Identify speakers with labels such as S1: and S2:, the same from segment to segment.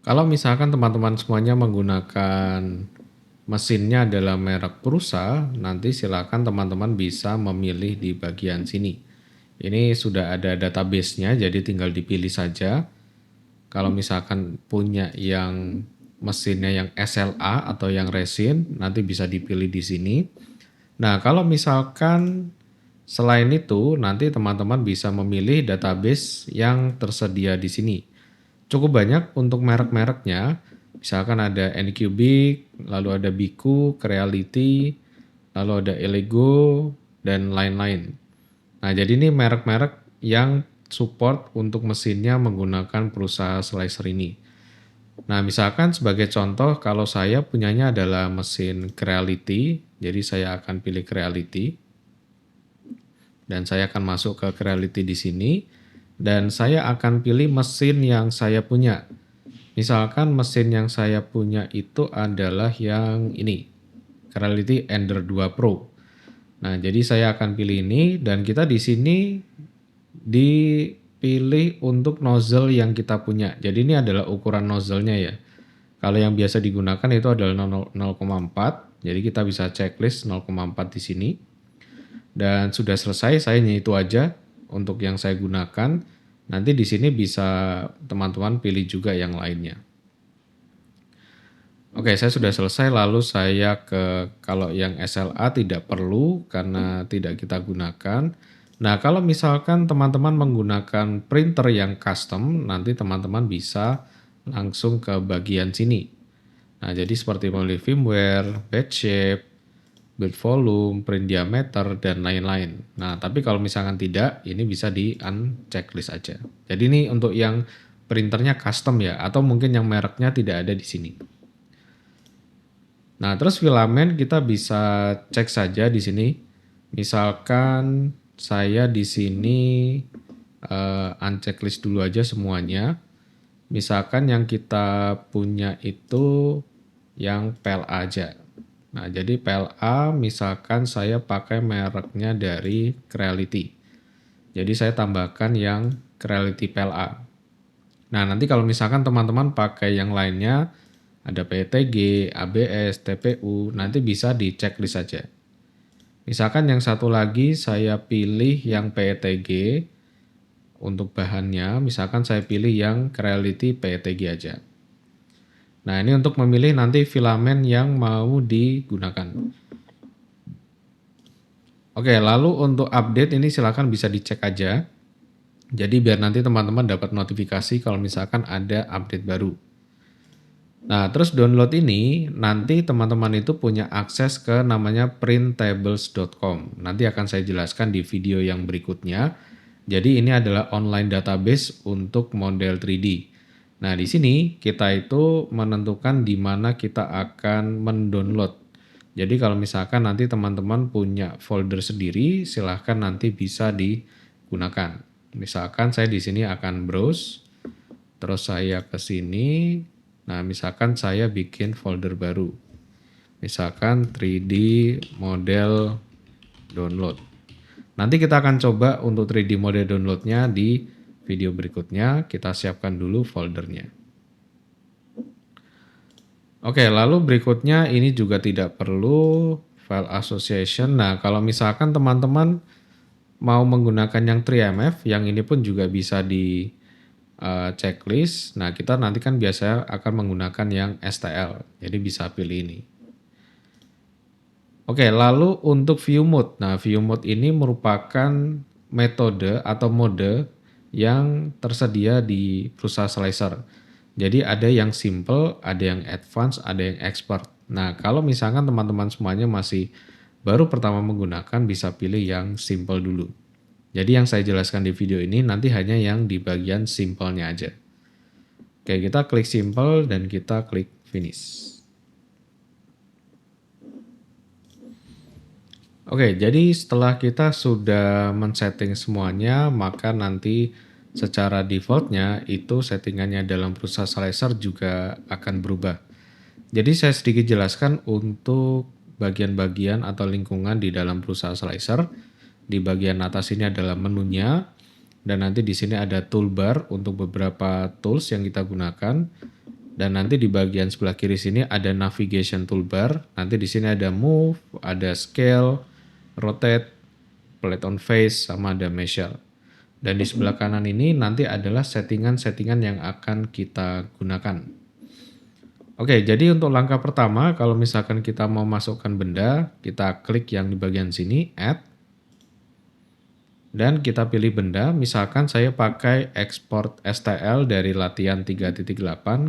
S1: Kalau misalkan teman-teman semuanya menggunakan mesinnya adalah merek Prusa, nanti silakan teman-teman bisa memilih di bagian sini. Ini sudah ada database-nya, jadi tinggal dipilih saja. Kalau misalkan punya yang mesinnya yang SLA atau yang resin, nanti bisa dipilih di sini. Nah, kalau misalkan selain itu, nanti teman-teman bisa memilih database yang tersedia di sini. Cukup banyak untuk merek-mereknya. Misalkan ada Anycubic, lalu ada Biku, Creality, lalu ada Elego, dan lain-lain. Nah, jadi ini merek-merek yang support untuk mesinnya menggunakan perusahaan slicer ini. Nah, misalkan sebagai contoh, kalau saya punyanya adalah mesin Creality, jadi saya akan pilih Creality, dan saya akan masuk ke Creality di sini, dan saya akan pilih mesin yang saya punya. Misalkan mesin yang saya punya itu adalah yang ini, Creality Ender 2 Pro. Nah, jadi saya akan pilih ini dan kita di sini dipilih untuk nozzle yang kita punya. Jadi ini adalah ukuran nozzle-nya ya. Kalau yang biasa digunakan itu adalah 0,4. Jadi kita bisa checklist 0,4 di sini. Dan sudah selesai, saya hanya itu aja untuk yang saya gunakan. Nanti di sini bisa teman-teman pilih juga yang lainnya. Oke, saya sudah selesai. Lalu saya kalau yang SLA tidak perlu karena tidak kita gunakan. Nah, kalau misalkan teman-teman menggunakan printer yang custom, nanti teman-teman bisa langsung ke bagian sini. Nah, jadi seperti memilih firmware, bed shape, build volume, print diameter, dan lain-lain. Nah, tapi kalau misalkan tidak, ini bisa di unchecklist aja. Jadi ini untuk yang printernya custom ya, atau mungkin yang mereknya tidak ada di sini. Nah, terus filamen kita bisa cek saja di sini. Misalkan saya di sini unchecklist dulu aja semuanya. Misalkan yang kita punya itu yang PLA aja. Nah, jadi PLA misalkan saya pakai mereknya dari Creality. Jadi saya tambahkan yang Creality PLA. Nah, nanti kalau misalkan teman-teman pakai yang lainnya, ada PETG, ABS, TPU, nanti bisa di checklist saja. Misalkan yang satu lagi saya pilih yang PETG untuk bahannya, misalkan saya pilih yang Creality PETG aja. Nah, ini untuk memilih nanti filamen yang mau digunakan. Oke, lalu untuk update ini silakan bisa dicek aja. Jadi biar nanti teman-teman dapat notifikasi kalau misalkan ada update baru. Nah, terus download ini nanti teman-teman itu punya akses ke namanya printables.com. Nanti akan saya jelaskan di video yang berikutnya. Jadi ini adalah online database untuk model 3D. Nah, di sini kita itu menentukan di mana kita akan mendownload. Jadi kalau misalkan nanti teman-teman punya folder sendiri, silahkan nanti bisa digunakan. Misalkan saya di sini akan browse, terus saya ke sini. Nah, misalkan saya bikin folder baru. Misalkan 3D model download. Nanti kita akan coba untuk 3D model downloadnya di video berikutnya. Kita siapkan dulu foldernya. Oke, lalu berikutnya ini juga tidak perlu file association. Nah, kalau misalkan teman-teman mau menggunakan yang 3MF, yang ini pun juga bisa di checklist. Nah, kita nanti kan biasa akan menggunakan yang STL. Jadi bisa pilih ini. Oke, lalu untuk view mode. Nah, view mode ini merupakan metode atau mode yang tersedia di Prusa Slicer. Jadi ada yang simple, ada yang advance, ada yang expert. Nah, kalau misalkan teman-teman semuanya masih baru pertama menggunakan, bisa pilih yang simple dulu. Jadi yang saya jelaskan di video ini nanti hanya yang di bagian simple-nya aja. Oke, kita klik simple dan kita klik finish. Oke, jadi setelah kita sudah men-setting semuanya, maka nanti secara defaultnya itu settingannya dalam Prusa Slicer juga akan berubah. Jadi saya sedikit jelaskan untuk bagian-bagian atau lingkungan di dalam Prusa Slicer. Di bagian atas ini adalah menunya, dan nanti di sini ada toolbar untuk beberapa tools yang kita gunakan. Dan nanti di bagian sebelah kiri sini ada navigation toolbar. Nanti di sini ada move, ada scale, rotate, plate on face, sama ada measure. Dan di sebelah kanan ini nanti adalah settingan-settingan yang akan kita gunakan. Oke, jadi untuk langkah pertama, kalau misalkan kita mau masukkan benda, kita klik yang di bagian sini, add. Dan kita pilih benda, misalkan saya pakai export STL dari latihan 3.8,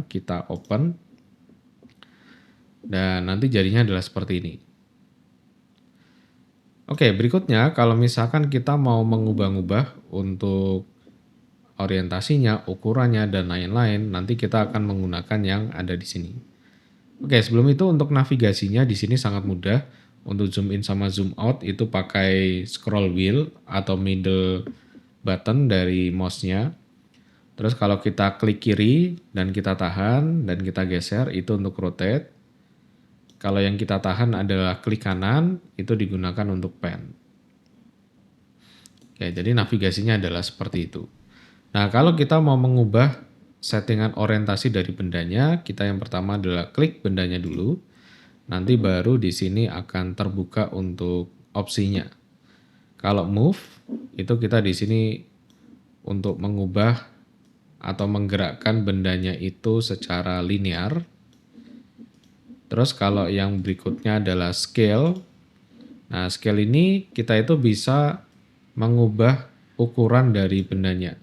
S1: kita open. Dan nanti jadinya adalah seperti ini. Oke, berikutnya kalau misalkan kita mau mengubah-ubah untuk orientasinya, ukurannya, dan lain-lain, nanti kita akan menggunakan yang ada di sini. Oke, sebelum itu untuk navigasinya di sini sangat mudah. Untuk zoom in sama zoom out itu pakai scroll wheel atau middle button dari mouse-nya. Terus kalau kita klik kiri dan kita tahan dan kita geser itu untuk rotate. Kalau yang kita tahan adalah klik kanan, itu digunakan untuk pan. Oke, jadi navigasinya adalah seperti itu. Nah, kalau kita mau mengubah settingan orientasi dari bendanya, kita yang pertama adalah klik bendanya dulu. Nanti baru di sini akan terbuka untuk opsinya. Kalau move, itu kita di sini untuk mengubah atau menggerakkan bendanya itu secara linear. Terus kalau yang berikutnya adalah scale. Nah, scale ini kita itu bisa mengubah ukuran dari bendanya.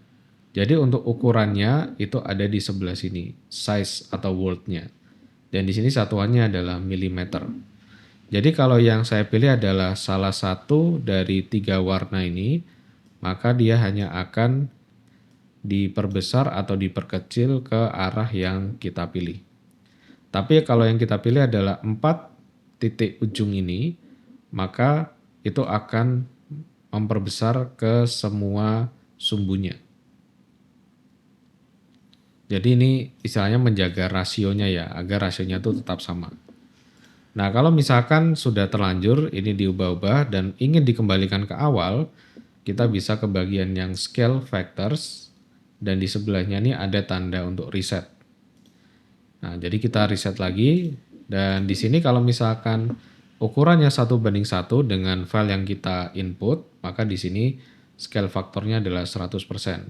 S1: Jadi untuk ukurannya itu ada di sebelah sini, size atau word-nya. Dan di sini satuannya adalah milimeter. Jadi kalau yang saya pilih adalah salah satu dari 3 warna ini, maka dia hanya akan diperbesar atau diperkecil ke arah yang kita pilih. Tapi kalau yang kita pilih adalah 4 titik ujung ini, maka itu akan memperbesar ke semua sumbunya. Jadi ini istilahnya menjaga rasionya ya, agar rasionya itu tetap sama. Nah, kalau misalkan sudah terlanjur ini diubah-ubah dan ingin dikembalikan ke awal, kita bisa ke bagian yang scale factors dan di sebelahnya ini ada tanda untuk reset. Nah, jadi kita reset lagi dan di sini kalau misalkan ukurannya 1:1 dengan file yang kita input, maka di sini scale faktornya adalah 100%.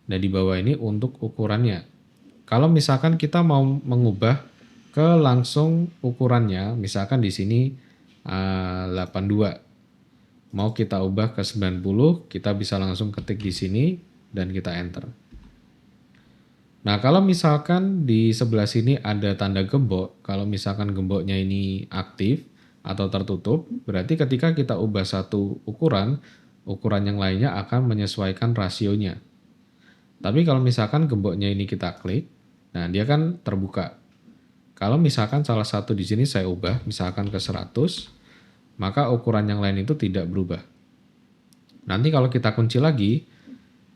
S1: Dan di bawah ini untuk ukurannya. Kalau misalkan kita mau mengubah ke langsung ukurannya, misalkan di sini 82. Mau kita ubah ke 90, kita bisa langsung ketik di sini dan kita enter. Nah, kalau misalkan di sebelah sini ada tanda gembok, kalau misalkan gemboknya ini aktif atau tertutup, berarti ketika kita ubah satu ukuran, ukuran yang lainnya akan menyesuaikan rasionya. Tapi kalau misalkan gemboknya ini kita klik, nah dia kan terbuka. Kalau misalkan salah satu di sini saya ubah, misalkan ke 100, maka ukuran yang lain itu tidak berubah. Nanti kalau kita kunci lagi,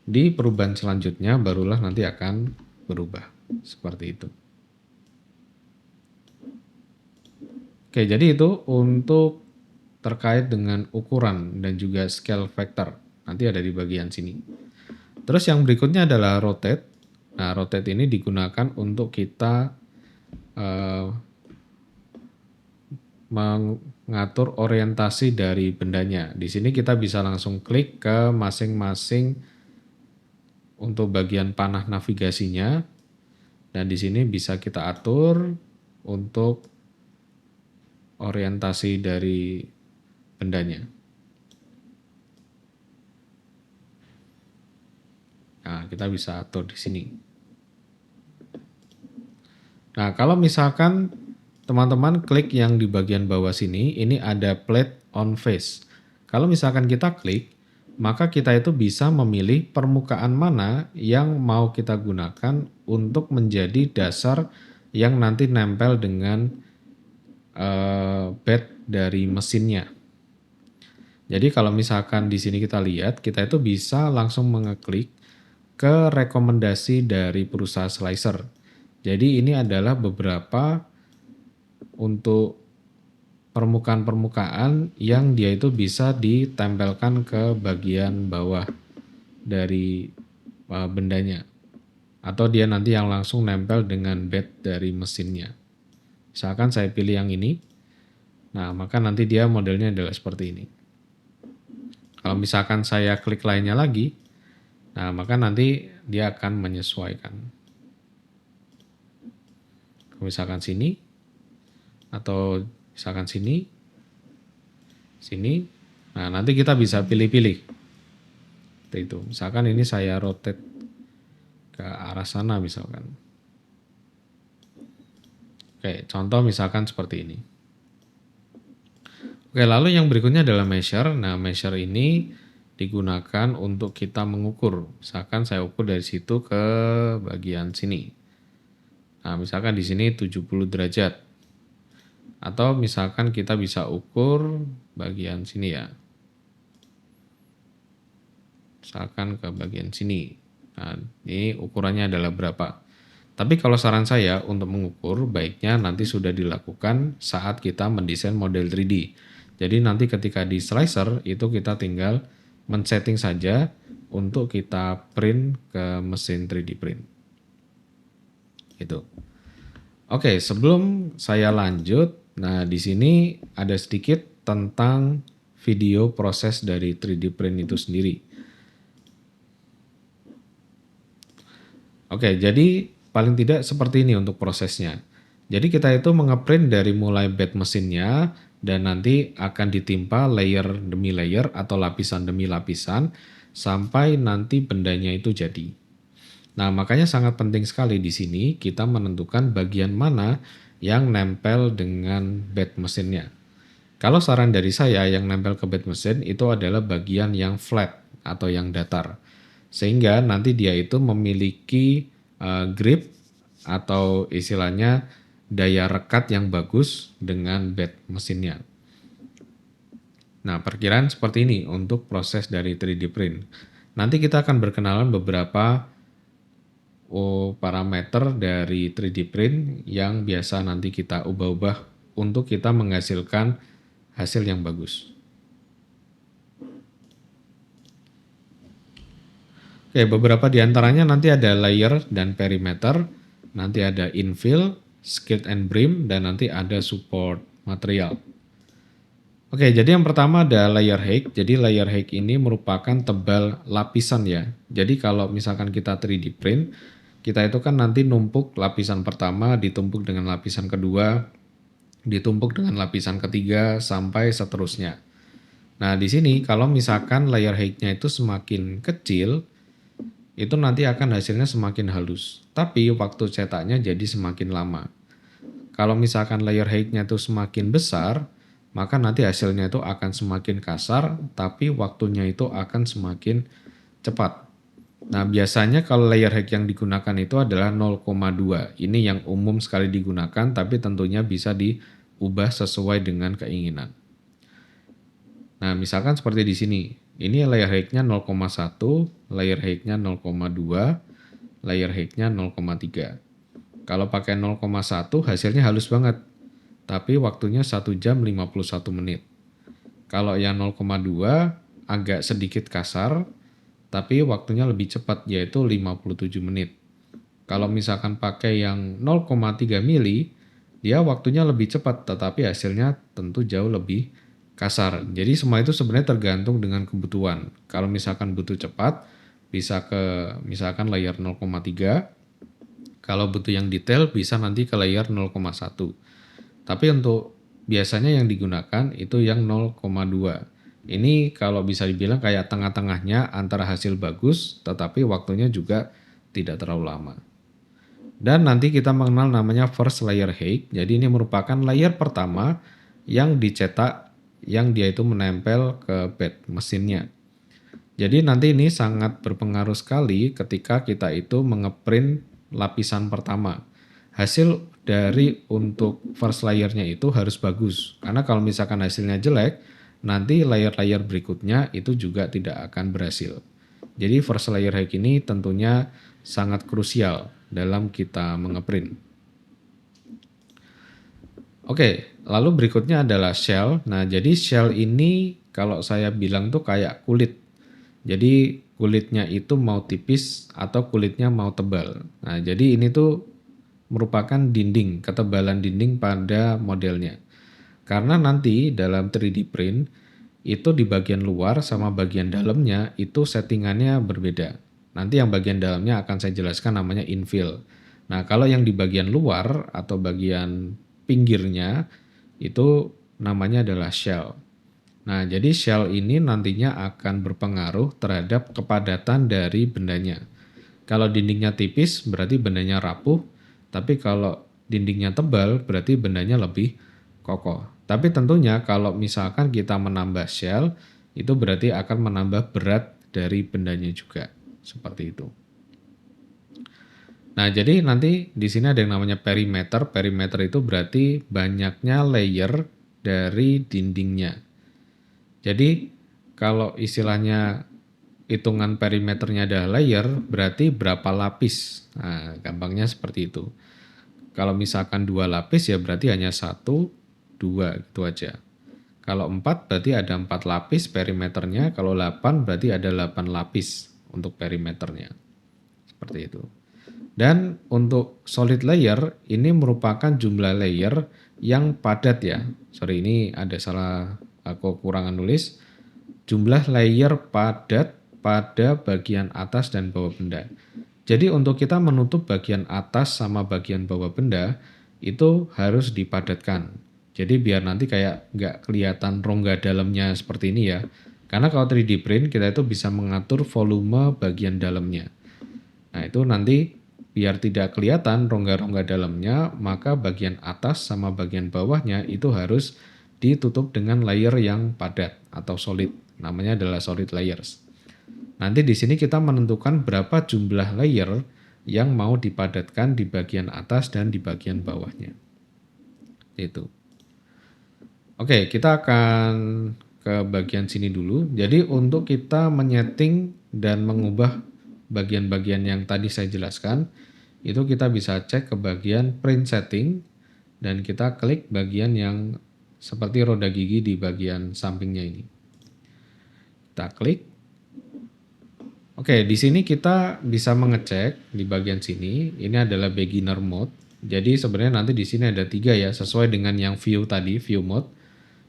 S1: di perubahan selanjutnya barulah nanti akan berubah. Seperti itu. Oke, jadi itu untuk terkait dengan ukuran dan juga scale factor. Nanti ada di bagian sini. Terus yang berikutnya adalah rotate. Nah, rotate ini digunakan untuk kita mengatur orientasi dari bendanya. Di sini kita bisa langsung klik ke masing-masing untuk bagian panah navigasinya. Dan di sini bisa kita atur untuk orientasi dari bendanya. Nah, kita bisa atur di sini. Nah, kalau misalkan teman-teman klik yang di bagian bawah sini, ini ada plate on face. Kalau misalkan kita klik, maka kita itu bisa memilih permukaan mana yang mau kita gunakan untuk menjadi dasar yang nanti nempel dengan bed dari mesinnya. Jadi kalau misalkan di sini kita lihat, kita itu bisa langsung mengeklik ke rekomendasi dari perusahaan slicer. Jadi ini adalah beberapa untuk permukaan-permukaan yang dia itu bisa ditempelkan ke bagian bawah dari bendanya. atau dia nanti yang langsung nempel dengan bed dari mesinnya. Misalkan saya pilih yang ini, nah maka nanti dia modelnya adalah seperti ini. Kalau misalkan saya klik lainnya lagi, nah maka nanti dia akan menyesuaikan. Misalkan sini, atau misalkan sini, sini, nah nanti kita bisa pilih-pilih. Seperti itu. Misalkan ini saya rotate ke arah sana misalkan. Oke, contoh misalkan seperti ini. Oke, lalu yang berikutnya adalah measure. Nah, measure ini digunakan untuk kita mengukur. Misalkan saya ukur dari situ ke bagian sini. Nah, misalkan di sini 70 derajat. Atau misalkan kita bisa ukur bagian sini ya. Misalkan ke bagian sini. Nah, ini ukurannya adalah berapa. Tapi kalau saran saya untuk mengukur, baiknya nanti sudah dilakukan saat kita mendesain model 3D. Jadi nanti ketika di slicer, itu kita tinggal men-setting saja untuk kita print ke mesin 3D print. Gitu. Oke, sebelum saya lanjut, nah di sini ada sedikit tentang video proses dari 3D print itu sendiri. Oke, jadi paling tidak seperti ini untuk prosesnya. Jadi kita itu mengeprint dari mulai bed mesinnya dan nanti akan ditimpa layer demi layer atau lapisan demi lapisan sampai nanti bendanya itu jadi. Nah, makanya sangat penting sekali di sini kita menentukan bagian mana yang nempel dengan bed mesinnya. Kalau saran dari saya yang nempel ke bed mesin itu adalah bagian yang flat atau yang datar. Sehingga nanti dia itu memiliki grip atau istilahnya daya rekat yang bagus dengan bed mesinnya. Nah, perkiraan seperti ini untuk proses dari 3D print. Nanti kita akan berkenalan beberapa parameter dari 3D print yang biasa nanti kita ubah-ubah untuk kita menghasilkan hasil yang bagus. Oke, beberapa di antaranya nanti ada layer dan perimeter, nanti ada infill, skirt and brim, dan nanti ada support material. Oke, jadi yang pertama ada layer height. Jadi layer height ini merupakan tebal lapisan ya. Jadi kalau misalkan kita 3D print, kita itu kan nanti numpuk lapisan pertama, ditumpuk dengan lapisan kedua, ditumpuk dengan lapisan ketiga, sampai seterusnya. Nah, di sini kalau misalkan layer height-nya itu semakin kecil, itu nanti akan hasilnya semakin halus. Tapi waktu cetaknya jadi semakin lama. Kalau misalkan layer height-nya itu semakin besar, maka nanti hasilnya itu akan semakin kasar, tapi waktunya itu akan semakin cepat. Nah, biasanya kalau layer height yang digunakan itu adalah 0,2. Ini yang umum sekali digunakan, tapi tentunya bisa diubah sesuai dengan keinginan. Nah, misalkan seperti di sini. Ini layer height-nya 0,1, layer height-nya 0,2, layer height-nya 0,3. Kalau pakai 0,1 hasilnya halus banget. Tapi waktunya 1 jam 51 menit. Kalau yang 0,2 agak sedikit kasar, tapi waktunya lebih cepat yaitu 57 menit. Kalau misalkan pakai yang 0,3 mili, dia waktunya lebih cepat tetapi hasilnya tentu jauh lebih kasar. Jadi semua itu sebenarnya tergantung dengan kebutuhan. Kalau misalkan butuh cepat, bisa ke misalkan layer 0,3. Kalau butuh yang detail, bisa nanti ke layer 0,1. Tapi untuk biasanya yang digunakan itu yang 0,2. Ini kalau bisa dibilang kayak tengah-tengahnya antara hasil bagus, tetapi waktunya juga tidak terlalu lama. Dan nanti kita mengenal namanya first layer height. Jadi ini merupakan layer pertama yang dicetak yang dia itu menempel ke bed mesinnya. Jadi nanti ini sangat berpengaruh sekali ketika kita itu mengeprint lapisan pertama. Hasil dari untuk first layernya itu harus bagus. Karena kalau misalkan hasilnya jelek, nanti layer-layer berikutnya itu juga tidak akan berhasil. Jadi first layer height ini tentunya sangat krusial dalam kita mengeprint. Oke, lalu berikutnya adalah shell. Nah, jadi shell ini kalau saya bilang tuh kayak kulit. Jadi kulitnya itu mau tipis atau kulitnya mau tebal. Nah, jadi ini tuh merupakan dinding, ketebalan dinding pada modelnya. Karena nanti dalam 3D print itu di bagian luar sama bagian dalamnya itu settingannya berbeda. Nanti yang bagian dalamnya akan saya jelaskan namanya infill. Nah, kalau yang di bagian luar atau bagian pinggirnya itu namanya adalah shell. Nah, jadi shell ini nantinya akan berpengaruh terhadap kepadatan dari bendanya. Kalau dindingnya tipis berarti bendanya rapuh, tapi kalau dindingnya tebal berarti bendanya lebih kokoh. Tapi tentunya kalau misalkan kita menambah shell, itu berarti akan menambah berat dari bendanya juga. Seperti itu. Nah, jadi nanti di sini ada yang namanya perimeter. Perimeter itu berarti banyaknya layer dari dindingnya. Jadi kalau istilahnya hitungan perimeternya adalah layer, berarti berapa lapis. Nah, gampangnya seperti itu. Kalau misalkan 2 lapis ya berarti hanya 1, 2 gitu aja. Kalau 4 berarti ada 4 lapis perimeternya, kalau 8 berarti ada 8 lapis untuk perimeternya. Seperti itu. Dan untuk solid layer ini merupakan jumlah layer yang padat ya. Sorry, ini ada salah aku kurangan nulis. Jumlah layer padat pada bagian atas dan bawah benda. Jadi untuk kita menutup bagian atas sama bagian bawah benda itu harus dipadatkan. Jadi biar nanti kayak nggak kelihatan rongga dalamnya seperti ini ya. Karena kalau 3D print kita itu bisa mengatur volume bagian dalamnya. Nah itu nanti biar tidak kelihatan rongga-rongga dalamnya, maka bagian atas sama bagian bawahnya itu harus ditutup dengan layer yang padat atau solid. Namanya adalah solid layers. Nanti di sini kita menentukan berapa jumlah layer yang mau dipadatkan di bagian atas dan di bagian bawahnya. Itu. Oke, kita akan ke bagian sini dulu. Jadi untuk kita menyeting dan mengubah bagian-bagian yang tadi saya jelaskan, itu kita bisa cek ke bagian print setting dan kita klik bagian yang seperti roda gigi di bagian sampingnya ini. Kita klik. Oke, di sini kita bisa mengecek di bagian sini. Ini adalah beginner mode. Jadi sebenarnya nanti di sini ada 3 ya, sesuai dengan yang view tadi, view mode.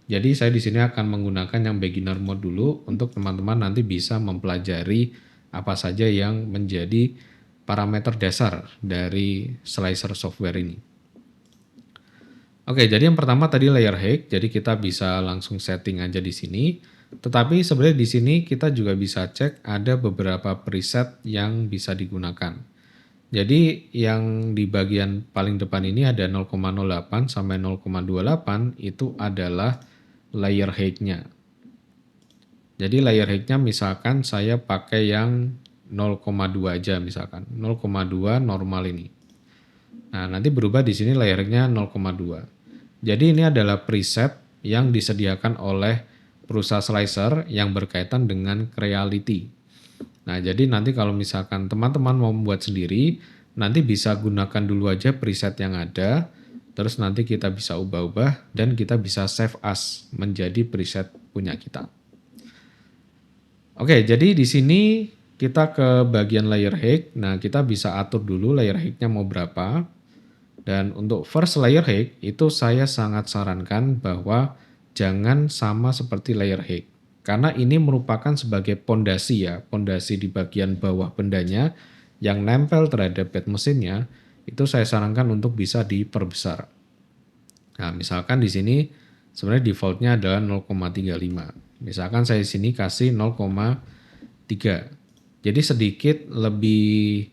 S1: Jadi saya di sini akan menggunakan yang beginner mode dulu untuk teman-teman nanti bisa mempelajari apa saja yang menjadi parameter dasar dari slicer software ini. Oke, jadi yang pertama tadi layer height. Jadi kita bisa langsung setting aja di sini. Tetapi sebenarnya di sini kita juga bisa cek ada beberapa preset yang bisa digunakan. Jadi yang di bagian paling depan ini ada 0,08 sampai 0,28 itu adalah layer height-nya. Jadi layer height-nya misalkan saya pakai yang 0,2 aja misalkan. 0,2 normal ini. Nah, nanti berubah di sini layer-nya 0,2. Jadi ini adalah preset yang disediakan oleh perusahaan slicer yang berkaitan dengan Creality. Nah, jadi nanti kalau misalkan teman-teman mau membuat sendiri, nanti bisa gunakan dulu aja preset yang ada, terus nanti kita bisa ubah-ubah dan kita bisa save as menjadi preset punya kita. Oke, jadi di sini kita ke bagian layer height. Nah, kita bisa atur dulu layer height-nya mau berapa. Dan untuk first layer height itu saya sangat sarankan bahwa jangan sama seperti layer height. Karena ini merupakan sebagai pondasi ya, pondasi di bagian bawah bendanya yang nempel terhadap bed mesinnya, itu saya sarankan untuk bisa diperbesar. Nah, misalkan di sini sebenarnya defaultnya adalah 0,35. Misalkan saya di sini kasih 0,3. Jadi sedikit lebih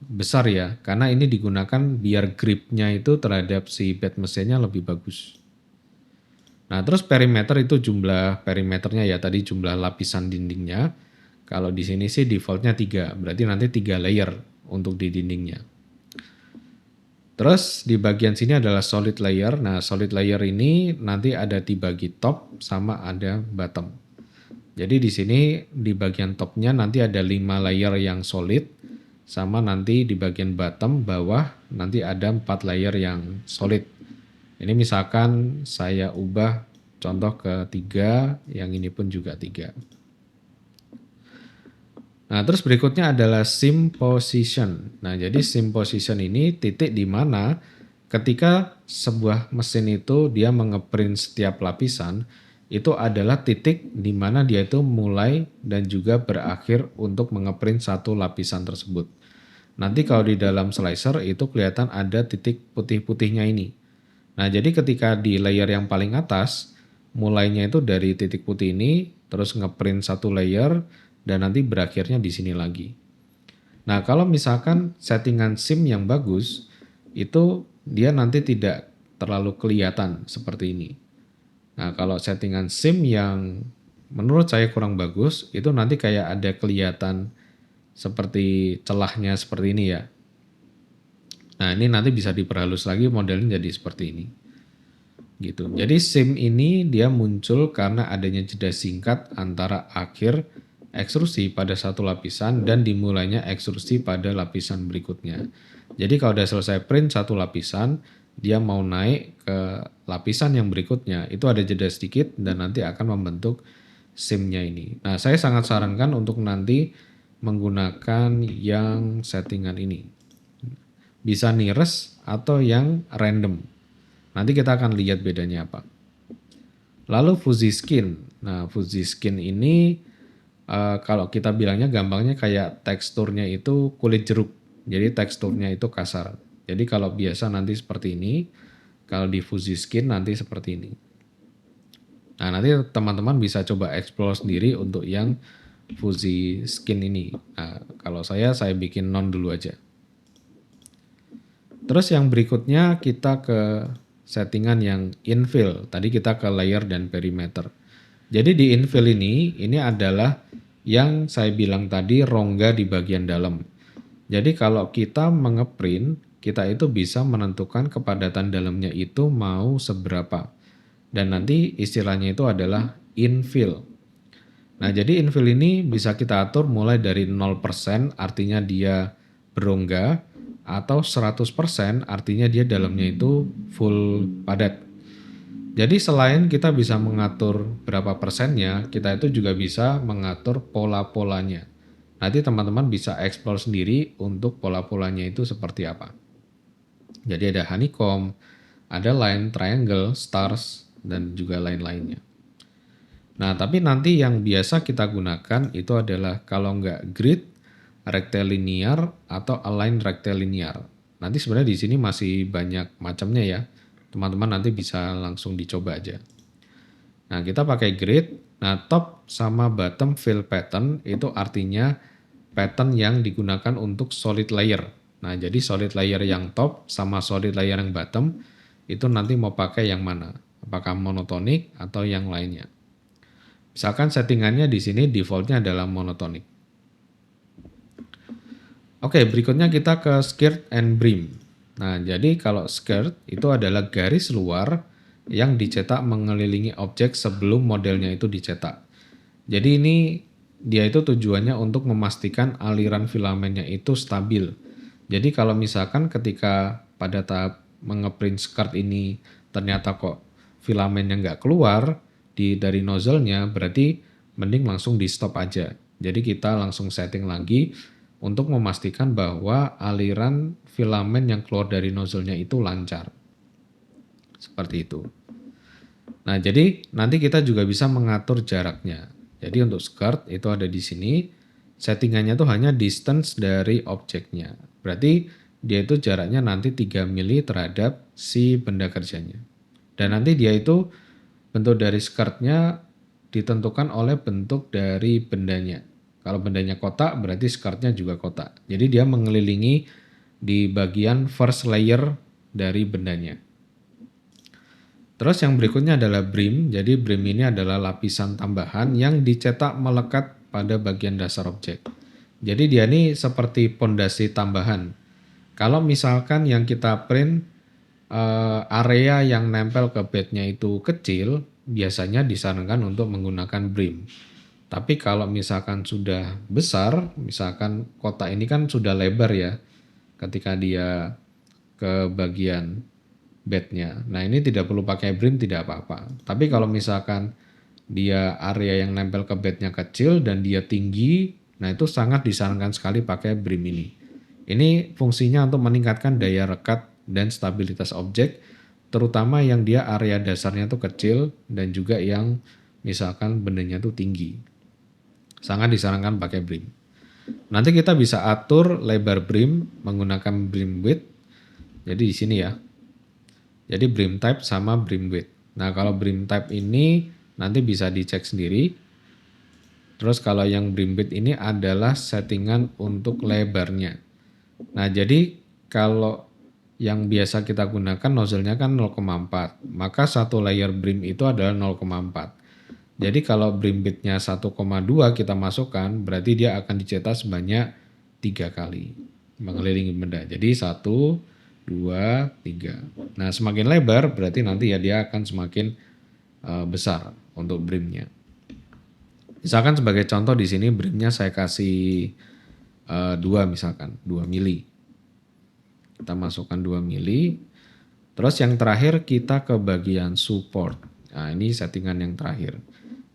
S1: besar ya, karena ini digunakan biar gripnya itu terhadap si bed mesinnya lebih bagus. Nah, terus perimeter itu jumlah perimeternya ya, tadi jumlah lapisan dindingnya. Kalau di sini sih defaultnya 3, berarti nanti 3 layer untuk di dindingnya. Terus di bagian sini adalah solid layer. Nah, solid layer ini nanti ada dibagi top sama ada bottom. Jadi di sini di bagian topnya nanti ada 5 layer yang solid, sama nanti di bagian bottom bawah nanti ada 4 layer yang solid. Ini misalkan saya ubah contoh ke 3, yang ini pun juga 3. Nah, terus berikutnya adalah sim position. Nah, jadi sim position ini titik di mana ketika sebuah mesin itu dia mengeprint setiap lapisan, itu adalah titik di mana dia itu mulai dan juga berakhir untuk mengeprint satu lapisan tersebut. Nanti kalau di dalam slicer itu kelihatan ada titik putih-putihnya ini. Nah, jadi ketika di layer yang paling atas, mulainya itu dari titik putih ini, terus ngeprint satu layer, dan nanti berakhirnya di sini lagi. Nah, kalau misalkan settingan SIM yang bagus, itu dia nanti tidak terlalu kelihatan seperti ini. Nah, kalau settingan SIM yang menurut saya kurang bagus, itu nanti kayak ada kelihatan seperti celahnya seperti ini ya. Nah, ini nanti bisa diperhalus lagi modelnya jadi seperti ini. Gitu. Jadi SIM ini dia muncul karena adanya jeda singkat antara akhir ekstrusi pada satu lapisan dan dimulainya ekstrusi pada lapisan berikutnya. Jadi kalau udah selesai print satu lapisan, dia mau naik ke lapisan yang berikutnya, itu ada jeda sedikit dan nanti akan membentuk SIM-nya ini. Nah, saya sangat sarankan untuk nanti menggunakan yang settingan ini. Bisa nearest atau yang random. Nanti kita akan lihat bedanya apa. Lalu fuzzy skin. Nah, fuzzy skin ini kalau kita bilangnya gampangnya kayak teksturnya itu kulit jeruk. Jadi teksturnya itu kasar. Jadi kalau biasa nanti seperti ini, kalau di fuzzy skin nanti seperti ini. Nah, nanti teman-teman bisa coba explore sendiri untuk yang fuzzy skin ini. Nah, kalau saya bikin non dulu aja. Terus yang berikutnya kita ke settingan yang infill. Tadi kita ke layer dan perimeter. Jadi di infill ini adalah yang saya bilang tadi rongga di bagian dalam. Jadi kalau kita mengeprint, kita itu bisa menentukan kepadatan dalamnya itu mau seberapa. Dan nanti istilahnya itu adalah infill. Nah, jadi infill ini bisa kita atur mulai dari 0% artinya dia berongga atau 100% artinya dia dalamnya itu full padat. Jadi selain kita bisa mengatur berapa persennya, kita itu juga bisa mengatur pola-polanya. Nanti teman-teman bisa explore sendiri untuk pola-polanya itu seperti apa. Jadi ada honeycomb, ada line, triangle, stars, dan juga lain-lainnya. Nah, tapi nanti yang biasa kita gunakan itu adalah kalau nggak grid, rectilinear, atau align rectilinear. Nanti sebenarnya di sini masih banyak macamnya ya. Teman-teman nanti bisa langsung dicoba aja. Nah, kita pakai grid. Nah, top sama bottom fill pattern itu artinya pattern yang digunakan untuk solid layer. Nah, jadi solid layer yang top sama solid layer yang bottom itu nanti mau pakai yang mana? Apakah monotonik atau yang lainnya? Misalkan settingannya di sini defaultnya adalah monotonik. Oke, berikutnya kita ke skirt and brim. Nah, jadi kalau skirt itu adalah garis luar yang dicetak mengelilingi objek sebelum modelnya itu dicetak. Jadi ini dia itu tujuannya untuk memastikan aliran filamennya itu stabil. Jadi kalau misalkan ketika pada tahap mengeprint skirt ini ternyata kok filamennya nggak keluar dari nozzle-nya, berarti mending langsung di stop aja. Jadi kita langsung setting lagi untuk memastikan bahwa aliran filamen yang keluar dari nozzle-nya itu lancar. Seperti itu. Nah, jadi nanti kita juga bisa mengatur jaraknya. Jadi untuk skirt itu ada di sini, settingannya tuh hanya distance dari objeknya. Berarti dia itu jaraknya nanti 3 mili terhadap si benda kerjanya. Dan nanti dia itu bentuk dari skirtnya ditentukan oleh bentuk dari bendanya. Kalau bendanya kotak berarti skirtnya juga kotak. Jadi dia mengelilingi di bagian first layer dari bendanya. Terus yang berikutnya adalah brim. Jadi brim ini adalah lapisan tambahan yang dicetak melekat pada bagian dasar objek. Jadi dia ini seperti pondasi tambahan. Kalau misalkan yang kita print area yang nempel ke bednya itu kecil, biasanya disarankan untuk menggunakan brim. Tapi kalau misalkan sudah besar, misalkan kotak ini kan sudah lebar ya, ketika dia ke bagian bednya. Nah, ini tidak perlu pakai brim, tidak apa-apa. Tapi kalau misalkan dia area yang nempel ke bednya kecil dan dia tinggi, Nah, itu sangat disarankan sekali pakai BRIM ini. Ini fungsinya untuk meningkatkan daya rekat dan stabilitas objek, terutama yang dia area dasarnya tuh kecil dan juga yang misalkan bendanya tuh tinggi. Sangat disarankan pakai BRIM. Nanti kita bisa atur lebar BRIM menggunakan BRIM width. Jadi di sini ya. Jadi BRIM type sama BRIM width. Nah, kalau BRIM type ini nanti bisa dicek sendiri. Terus kalau yang BRIM width ini adalah settingan untuk lebarnya. Nah, jadi kalau yang biasa kita gunakan nozzle-nya kan 0,4, maka satu layer BRIM itu adalah 0,4. Jadi kalau BRIM width-nya 1,2 kita masukkan, berarti dia akan dicetak sebanyak 3 kali mengelilingi benda. Jadi 1, 2, 3. Nah, semakin lebar berarti nanti ya dia akan semakin besar untuk BRIM-nya. Misalkan sebagai contoh di sini BRIM-nya saya kasih 2 misalkan, 2 mili. Kita masukkan 2 mili. Terus yang terakhir kita ke bagian support. Nah, ini settingan yang terakhir.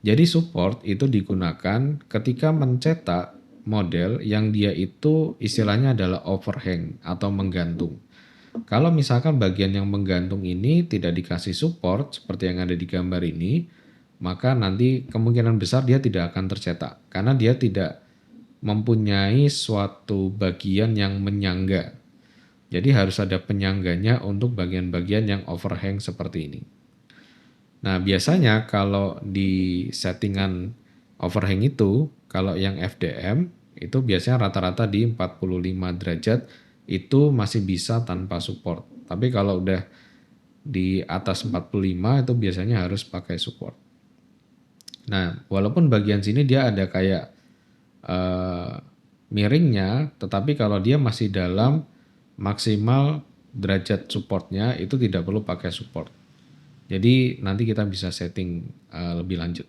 S1: Jadi support itu digunakan ketika mencetak model yang dia itu istilahnya adalah overhang atau menggantung. Kalau misalkan bagian yang menggantung ini tidak dikasih support seperti yang ada di gambar ini, maka nanti kemungkinan besar dia tidak akan tercetak karena dia tidak mempunyai suatu bagian yang menyangga. Jadi harus ada penyangganya untuk bagian-bagian yang overhang seperti ini. Nah, biasanya kalau di settingan overhang itu, kalau yang FDM itu biasanya rata-rata di 45 derajat itu masih bisa tanpa support. Tapi kalau udah di atas 45 itu biasanya harus pakai support. Nah, walaupun bagian sini dia ada kayak miringnya, tetapi kalau dia masih dalam maksimal derajat supportnya itu tidak perlu pakai support. Jadi nanti kita bisa setting lebih lanjut.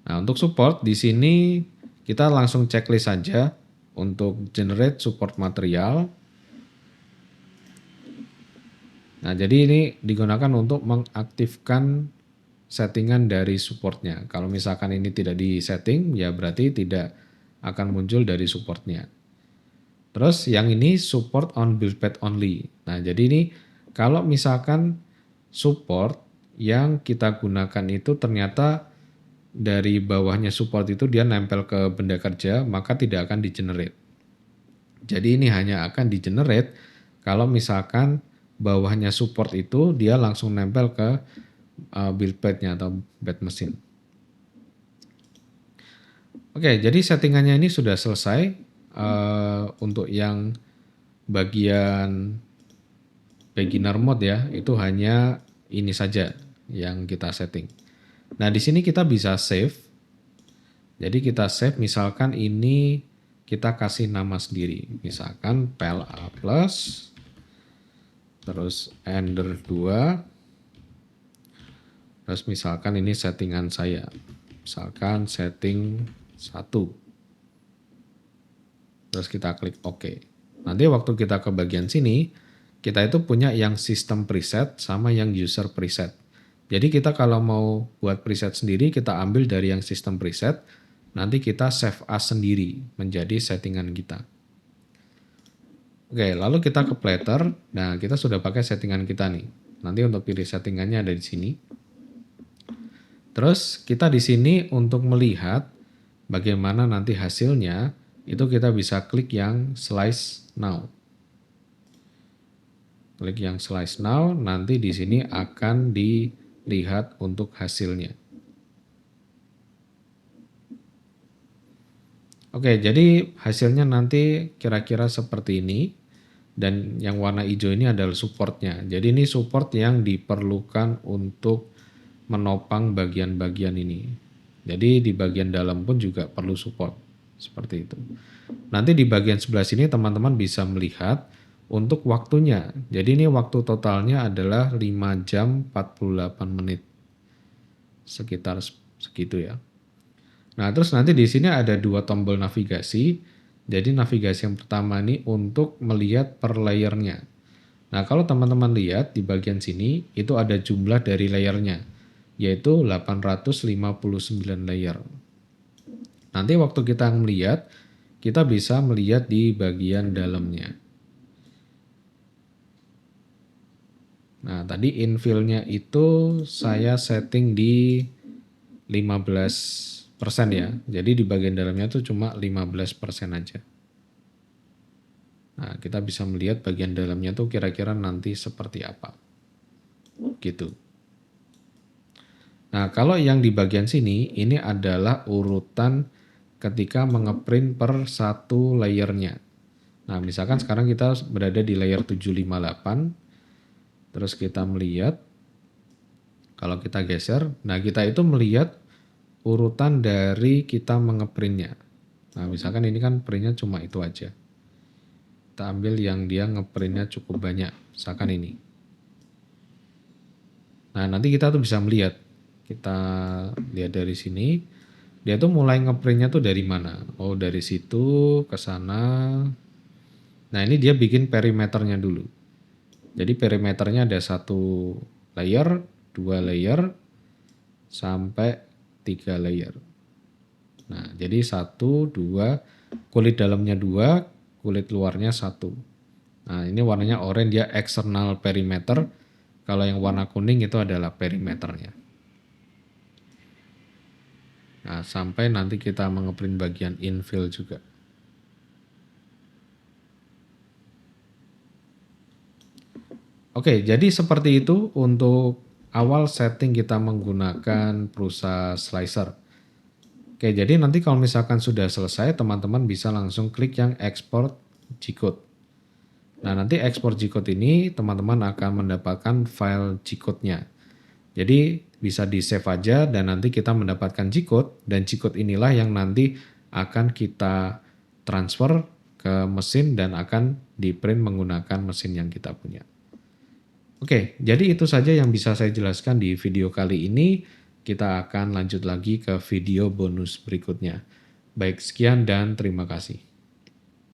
S1: Nah, untuk support di sini kita langsung checklist saja untuk generate support material. Nah, jadi ini digunakan untuk mengaktifkan settingan dari supportnya. Kalau misalkan ini tidak disetting, ya berarti tidak akan muncul dari supportnya. Terus yang ini support on build path only. Nah, jadi ini kalau misalkan support yang kita gunakan itu ternyata dari bawahnya support itu dia nempel ke benda kerja, maka tidak akan di-generate. Jadi ini hanya akan di-generate kalau misalkan bawahnya support itu dia langsung nempel ke build path-nya atau bed mesin. Oke, jadi settingannya ini sudah selesai. Untuk yang bagian beginner mode ya, itu hanya ini saja yang kita setting. Nah, di sini kita bisa save. Jadi kita save misalkan ini kita kasih nama sendiri. Misalkan PLA plus terus Ender 2. Terus misalkan ini settingan saya. Misalkan setting 1. Terus kita klik OK. Nanti waktu kita ke bagian sini, kita itu punya yang system preset sama yang user preset. Jadi kita kalau mau buat preset sendiri, kita ambil dari yang system preset, nanti kita save as sendiri menjadi settingan kita. Oke, lalu kita ke platter. Nah, kita sudah pakai settingan kita nih. Nanti untuk pilih settingannya ada di sini. Terus kita di sini untuk melihat bagaimana nanti hasilnya, itu kita bisa klik yang slice now. Klik yang slice now, nanti di sini akan dilihat untuk hasilnya. Oke, jadi hasilnya nanti kira-kira seperti ini. Dan yang warna hijau ini adalah supportnya. Jadi ini support yang diperlukan untuk menopang bagian-bagian ini. Jadi di bagian dalam pun juga perlu support. Seperti itu. Nanti di bagian sebelah sini teman-teman bisa melihat untuk waktunya. Jadi ini waktu totalnya adalah 5 jam 48 menit. Sekitar segitu ya. Nah, terus nanti di sini ada 2 tombol navigasi. Jadi navigasi yang pertama ini untuk melihat per layernya. Nah, kalau teman-teman lihat di bagian sini itu ada jumlah dari layernya, yaitu 859 layer. Nanti waktu kita melihat, kita bisa melihat di bagian dalamnya. Nah, tadi infill-nya itu saya setting di 15% ya. Jadi di bagian dalamnya tuh cuma 15% aja. Nah, kita bisa melihat bagian dalamnya tuh kira-kira nanti seperti apa. Gitu. Nah, kalau yang di bagian sini, ini adalah urutan ketika mengeprint per satu layernya. Nah, misalkan sekarang kita berada di layer 758, terus kita melihat, kalau kita geser, nah kita itu melihat urutan dari kita mengeprintnya. Nah, misalkan ini kan printnya cuma itu aja. Kita ambil yang dia ngeprintnya cukup banyak, misalkan ini. Nah, nanti kita tuh bisa melihat, kita lihat dari sini, dia tuh mulai ngeprintnya tuh dari mana. Oh, dari situ ke sana. Nah, ini dia bikin perimeternya dulu. Jadi perimeternya ada 1 layer, 2 layer, sampai 3 layer. Nah, jadi 1, 2, kulit dalamnya 2, kulit luarnya 1. Nah, ini warnanya oranye, dia external perimeter. Kalau yang warna kuning itu adalah perimeternya. Nah, sampai nanti kita mengeprint bagian infill juga. Oke, jadi seperti itu untuk awal setting kita menggunakan Prusa Slicer. Oke, jadi nanti kalau misalkan sudah selesai, teman-teman bisa langsung klik yang export G-code. Nah, nanti export G-code ini teman-teman akan mendapatkan file G-code-nya. Jadi bisa di-save aja dan nanti kita mendapatkan G-code, dan G-code inilah yang nanti akan kita transfer ke mesin dan akan di-print menggunakan mesin yang kita punya. Oke, jadi itu saja yang bisa saya jelaskan di video kali ini. Kita akan lanjut lagi ke video bonus berikutnya. Baik, sekian dan terima kasih.